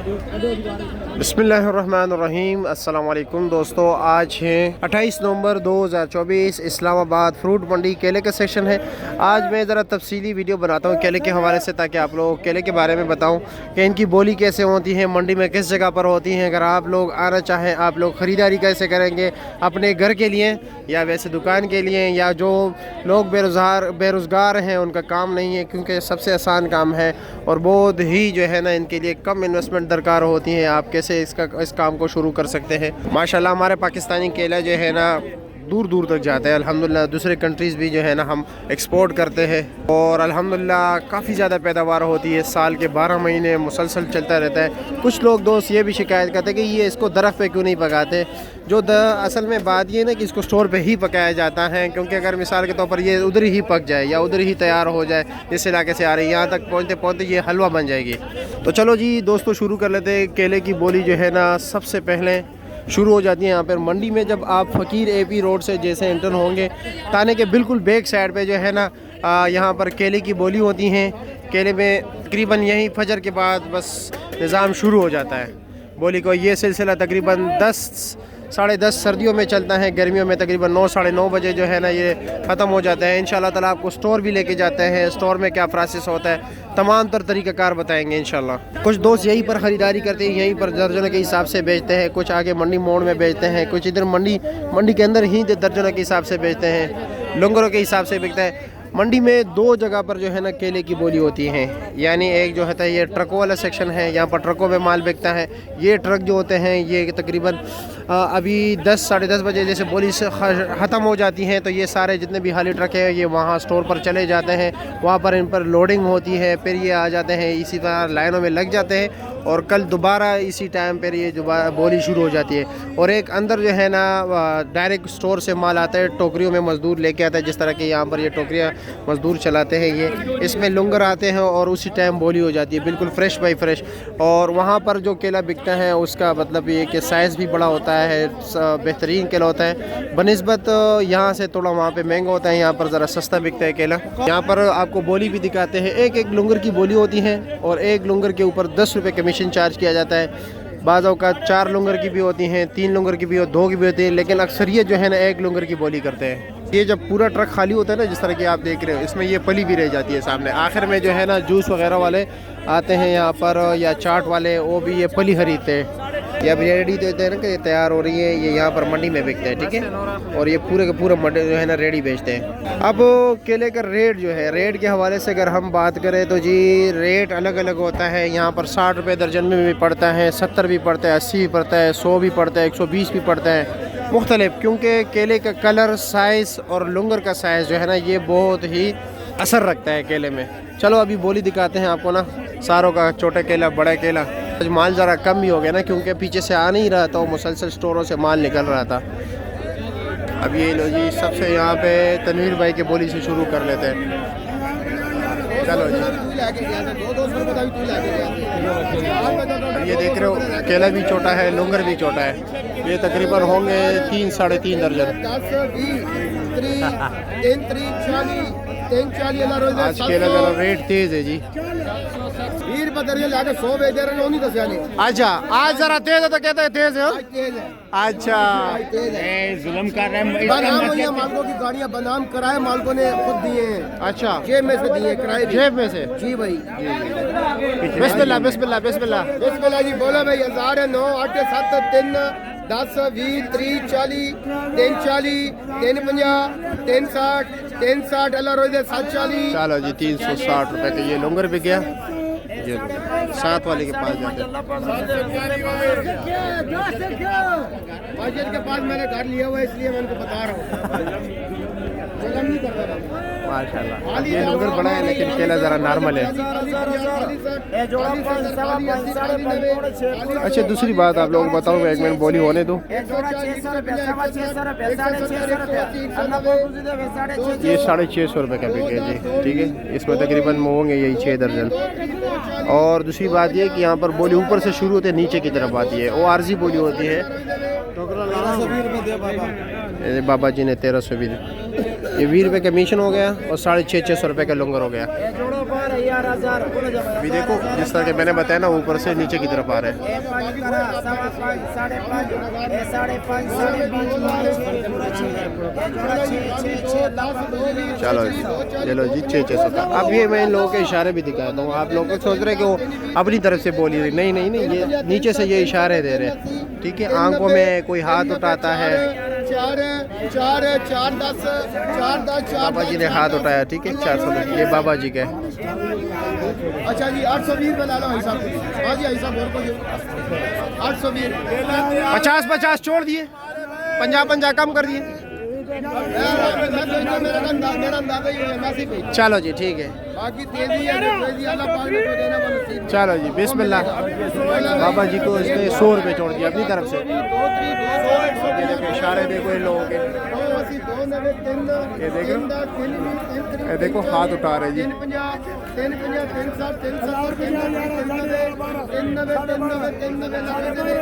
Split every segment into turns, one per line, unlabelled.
बिस्मिल्लाहिर्रहमानिर्रहीम। अस्सलाम वालेकुम दोस्तों, आज है 28 नवंबर 2024। इस्लामाबाद फ्रूट मंडी केले का सेक्शन है। आज मैं ज़रा तफसीली वीडियो बनाता हूँ केले के हवाले से, ताकि आप लोग केले के बारे में बताऊँ कि इनकी बोली कैसे होती है, मंडी में किस जगह पर होती हैं। अगर आप लोग आना चाहें, आप लोग ख़रीदारी कैसे करेंगे अपने घर के लिए या वैसे दुकान के लिए, या जो लोग बेरोज़गार हैं उनका काम नहीं है, क्योंकि सबसे आसान काम है और बहुत ही जो है ना इनके लिए कम इन्वेस्टमेंट दरकार होती है। आप कैसे इस काम को शुरू कर सकते हैं। माशाल्लाह हमारे पाकिस्तानी केला जो है ना दूर दूर तक जाता है अल्हम्दुलिल्लाह। दूसरे कंट्रीज़ भी जो है ना हम एक्सपोर्ट करते हैं और अल्हम्दुलिल्लाह काफ़ी ज़्यादा पैदावार होती है। साल के 12 महीने मुसलसल चलता रहता है। कुछ लोग दोस्त ये भी शिकायत करते हैं कि ये इसको दरख्त पे क्यों नहीं पकाते। असल में बात ये ना कि इसको स्टोर पे ही पकाया जाता है, क्योंकि अगर मिसाल के तौर पर ये उधर ही पक जाए या उधर ही तैयार हो जाए, जिस इलाके से आ रही है, यहाँ तक पहुँचते पहुँचते ये हलवा बन जाएगी। तो चलो जी दोस्तों शुरू कर लेते हैं। केले की बोली जो है ना सबसे पहले शुरू हो जाती है यहाँ पर मंडी में। जब आप फ़कीर AP रोड से जैसे एंटर होंगे, ताने के बिल्कुल बैक साइड पे जो है ना यहाँ पर केले की बोली होती हैं। केले में तकरीबन यही फजर के बाद बस निज़ाम शुरू हो जाता है बोली को। ये सिलसिला तकरीबन 10 साढ़े 10 सर्दियों में चलता है, गर्मियों में तकरीबन 9 साढ़े 9 बजे जो है ना ये ख़त्म हो जाता है। इंशाल्लाह ताला आपको स्टोर भी लेके जाते हैं, स्टोर में क्या प्रोसेस होता है तमाम तर तरीक़ाकार बताएंगे इंशाल्लाह। कुछ दोस्त यहीं पर ख़रीदारी करते हैं, यहीं पर दर्जनों के हिसाब से बेचते हैं। कुछ आगे मंडी मोड़ में बेचते हैं, कुछ इधर मंडी के अंदर ही दर्जनों के हिसाब से बेचते हैं, लंगरों के हिसाब से बिकता है। मंडी में 2 जगह पर जो है ना केले की बोली होती है। यानी एक जो है ये ट्रकों वाला सेक्शन है, यहाँ पर ट्रकों में माल बिकता है। ये ट्रक जो होते हैं ये तकरीबन अभी 10 साढ़े 10 बजे जैसे बोली से ख़त्म हो जाती हैं, तो ये सारे जितने भी खाली ट्रक हैं ये वहाँ स्टोर पर चले जाते हैं। वहाँ पर इन पर लोडिंग होती है, फिर ये आ जाते हैं, इसी तरह लाइनों में लग जाते हैं और कल दोबारा इसी टाइम पर ये दोबारा बोली शुरू हो जाती है। और एक अंदर जो है ना डायरेक्ट स्टोर से माल आता है, टोकरियों में मज़दूर लेके आता है, जिस तरह के यहाँ पर ये टोकरियाँ मज़दूर चलाते हैं। ये इसमें लुंगर आते हैं और उसी टाइम बोली हो जाती है, बिल्कुल फ्रेश बाई फ्रेश। और वहाँ पर जो केला बिकता है उसका मतलब ये कि साइज़ भी बड़ा होता है, बेहतरीन केला होता है बनिस्बत यहाँ से थोड़ा वहाँ पे महंगा होता है। यहाँ पर ज़रा सस्ता बिकता है केला। यहाँ पर आपको बोली भी दिखाते हैं। एक एक लुंगर की बोली होती है और एक लुंगर के ऊपर 10 रुपये कमीशन चार्ज किया जाता है। बाज़ औक़ात 4 लुंगर की भी होती हैं, 3 लुंगर की भी और 2 की भी होती है, लेकिन अक्सरियत जो है ना 1 लुंगर की बोली करते हैं। ये जब पूरा ट्रक खाली होता है ना, जिस तरह की आप देख रहे हो, इसमें ये पली भी रह जाती है सामने। आखिर में जो है ना जूस वगैरह वाले आते हैं यहाँ पर, या चाट वाले, वो भी ये पली खरीदते हैं। ये अब रेडी देते हैं ना कि ये तैयार हो रही है, ये यहाँ पर मंडी में बिकते हैं, ठीक है। और ये पूरे के पूरे मंडी जो है ना रेडी बेचते हैं। अब केले का रेट जो है, रेट के हवाले से अगर हम बात करें तो जी रेट अलग अलग होता है। यहाँ पर 60 रुपये दर्जन में भी पड़ता है, 70 भी पड़ता है, 80 भी पड़ता है, 100 भी पड़ता है, 120 भी पड़ता है, मुख्तलिफ। क्योंकि केले का कलर, साइज़ और लुंगर का साइज़ जो है ना ये बहुत ही असर रखता है केले में। चलो अभी बोली दिखाते हैं आपको ना सारों का, छोटा केला, बड़ा केला। आज माल ज़रा कम भी हो गया ना, क्योंकि पीछे से आ नहीं रहा था, मुसलसल स्टोरों से माल निकल रहा था। अब ये लो जी, सबसे यहाँ पे तनवीर भाई के बोली से शुरू कर लेते हैं। चलो जी, ये देख रहे हो केला भी छोटा है, लुंगर भी छोटा है। ये तकरीबन होंगे 3 साढ़े 3 दर्जन। आज केला ज़रा रेट तेज़ है जी। अच्छा आज ज़रा तेज़ है तो कहते हैं तेज़ है। अच्छा
जुल्म कर रहे हैं। मालकों की गाड़ियाँ बनाम किराए मालकों ने खुद दिए हैं।
अच्छा
जेब में से दिए, किराए
जेब में से।
जी भाई।
बिस्मिल्लाह बिस्मिल्लाह बिस्मिल्लाह
बिस्मिल्लाह जी। बोलो भाई। 1000 9 8 7 3 10 20 30 40 340 350 360 360 अल्लाह रोज़े 740।
चलो जी 360 रुपये का ये लुंगर भी गया। ये 7 वाले के पास जाते हैं।
मस्जिद के पास मैंने घर लिया हुआ है, इसलिए मैं उनको बता रहा हूँ।
माशाल्लाह ये लुंगर बड़ा है, लेकिन केला ज़रा नॉर्मल है। अच्छा दूसरी बात आप लोगों को बताऊँ, एक मिनट बोली होने दो। ये 650 रुपये का बिके जी, ठीक है। इसमें तकरीबन होंगे यही 6 दर्जन। और दूसरी बात ये कि यहाँ पर बोली ऊपर से शुरू होते नीचे की तरफ आती है, वो आर्जी बोली होती है। बाबा जी ने 1320 ये 20 रुपये कमीशन हो गया और 650 रुपये का लुंगर हो गया। अभी देखो जिस तरह के मैंने बताया ना, ऊपर से नीचे की तरफ आ रहे हैं। चलो जी, चलो जी, 600। अब ये मैं इन लोगों के इशारे भी दिखाता हूँ। आप लोग सोच रहे हैं कि वो अपनी तरफ से बोली रही, नहीं नहीं नहीं, ये नीचे से ये इशारे दे रहे हैं, ठीक है। आंखों में कोई हाथ उठाता है,
4
बाबा जी ने हाथ उठाया, ठीक है। 410 ये बाबा जी का है।
अच्छा जी 820 में ला लो भाई साहब। हाँ जी भाई साहब, और कुछ 820
50 छोड़ दिए, 50 कम कर दिए।
मेरा अंदाजा ही है,
चलो जी, ठीक है।
बाकी तेजी है, अल्लाह पाक ने देना वाला नसीब।
चलो जी, बिस्मिल्लाह। बाबा जी को इसने 100 रुपये छोड़ दिया अपनी तरफ से। ये देखो इशारे देखो इन लोगों के, ये देखो, ये देखो हाथ उठा रहे जी।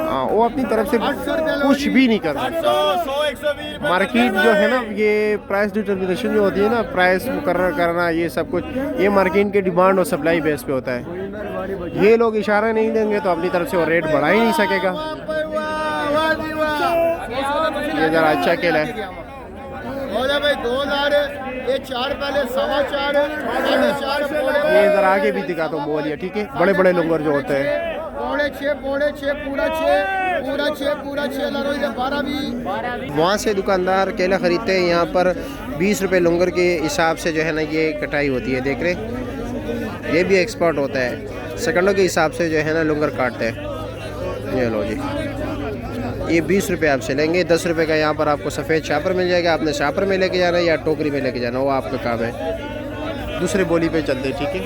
हाँ, वो अपनी तरफ से कुछ भी नहीं कर सकता। मार्केट जो है ना, ये प्राइस डिटर्मिनेशन जो होती है ना, प्राइस मुकर्रर करना, ये सब कुछ ये मार्केट के डिमांड और सप्लाई बेस पे होता है। ये लोग इशारा नहीं देंगे तो अपनी तरफ से वो रेट बढ़ा ही नहीं सकेगा। ये जरा अच्छा केला है।
भाई 2000 ये 4 पहले 4.25 4.5
ये जरा आगे भी दिखा दो बोलिए, ठीक है। बड़े बड़े लंगर जो होते हैं,
6.5 पूरा 6 ला लो, 12 भी।
वहाँ से दुकानदार केला ख़रीदते हैं। यहाँ पर 20 रुपये लंगर के हिसाब से जो है ना ये कटाई होती है, देख रहे। ये भी एक्सपोर्ट होता है, सेकंडों के हिसाब से जो है ना लंगर काटते हैं। ये लो जी, ये 20 रुपये आपसे लेंगे। 10 रुपये का यहाँ पर आपको सफ़ेद शापर मिल जाएगा। आपने शापर में लेके जाना है या टोकरी में लेके जाना, वो आपका काम है। दूसरे बोली पे चलते, ठीक है।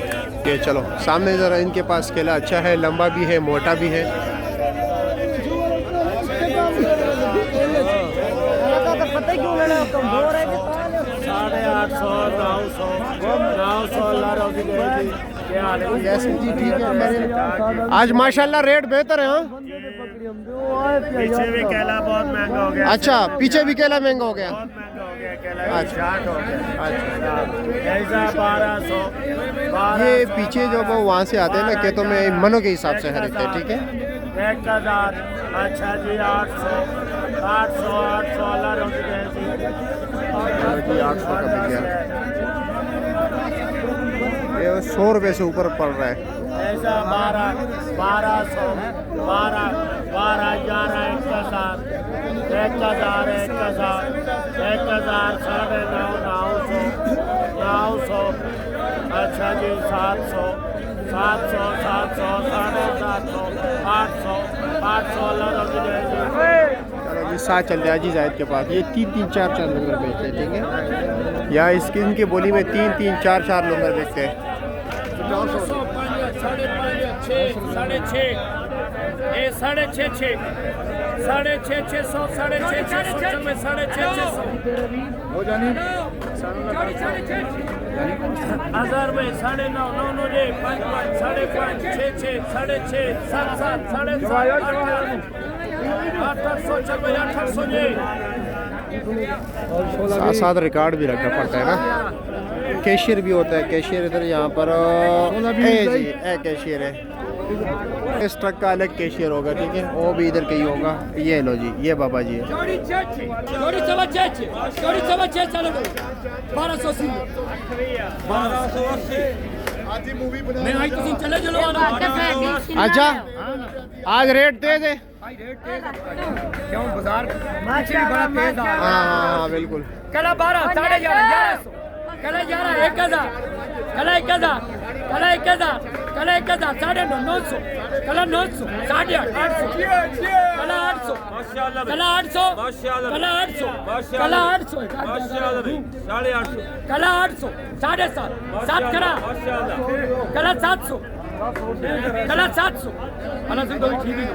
ये चलो सामने ज़रा इनके पास केला अच्छा है, लंबा भी है, मोटा भी है। जी ठीक है। आज माशाल्लाह रेट बेहतर है। हाँ,
पीछे भी केला बहुत महंगा हो गया।
अच्छा, पीछे भी केला महंगा हो गया।
बहुत महंगा हो गया केला।
अच्छा।
60 हो गया।
अच्छा,
ऐसा 1200
ये पीछे जो वो वहाँ से आते हैं ना खेतों में, मनों के हिसाब से खरीदते हैं, ठीक है।
1000। अच्छा जी 800 अल्लाह रोटी कैसी
800 का बिक गया। ये 100 रुपये से ऊपर पड़ रहा है।
ऐसा 1200 12 11 1000 900। अच्छा जी 700 750 800 अल्लाह रोटी कैसी।
चलो जी, साथ चलते हैं हाजी जाहिद के पास। ये 3 4 लंगर बेचते हैं, ठीक है। या इसकी इनकी बोली में 3 4 लंगर बेचते हैं।
1000 में 9.5 9 जे 5 5.5 6 6 7 7 800 जे।
साथ रिकॉर्ड भी रखना पड़ता है ना। कैशियर भी होता है, कैशियर इधर यहाँ पर कैशियर है। इस ट्रक का अलग कैशियर होगा, ठीक है। वो भी इधर कहीं होगा। ये लो जी, ये बाबा जी है।
1280।
अच्छा, आज रेट तेज है।
क्यों बाजार
हाँ बिल्कुल।
कला 12 1150 कला 11 1000 कला 1000 कला 1000 कला 1000 950 कला 900 850 कला 800 कला 800 कला 800 कला 800 कला 800 7.5 7 कला 700 कला 700 अल्लाह से दो ठीक है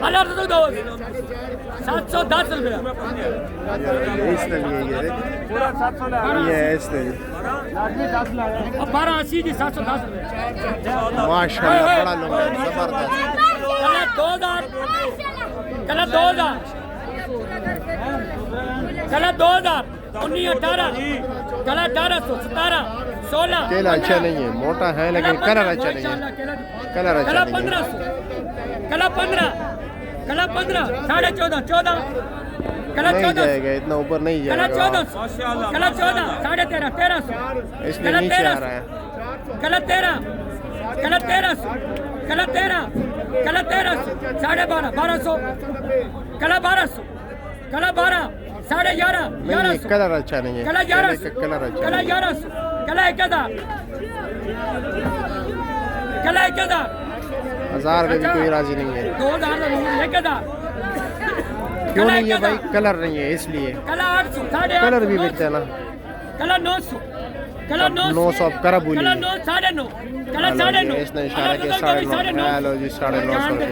अल्लाह से दो 710 रुपया
इस तरह ये इस तरह
1280 जी 710 रुपया
माशाल्लाह, बड़ा लोग जबरदस्त।
कला 2000 कला 2000 19 18 कला 1800 17 16
केला अच्छा नहीं है, मोटा है लेकिन कलर अच्छा नहीं है। कलर अच्छा
कला
नहीं है।
1500 कला 15 कला 15 14.5 14 कला
नहीं
14
जाएगा, इतना ऊपर नहीं
कला
जाएगा।
14 कला 14 13.5 1300
इसलिए नीचे आ रहा है।
कला 13 कला 1300 कला 13 कला 1300 12.5 1200 कला 1200 कला 12 11.5
नहीं, ये
1100
कलर अच्छा नहीं है।
कला
केले
1100
का कलर अच्छा
कला
नहीं है।
1100 कला 1000 कला 1000
1000 में भी कोई राजी नहीं है।
2000 1000
क्यों नहीं है भाई? कलर नहीं है इसलिए।
कला 800 850
कलर भी बिकते हैं ना।
कला 900 कला
900 अब करा बोली।
कला 9 9.5 कला 9.5
इसने इशारा किया 9.5। लो जी 950 रुपये।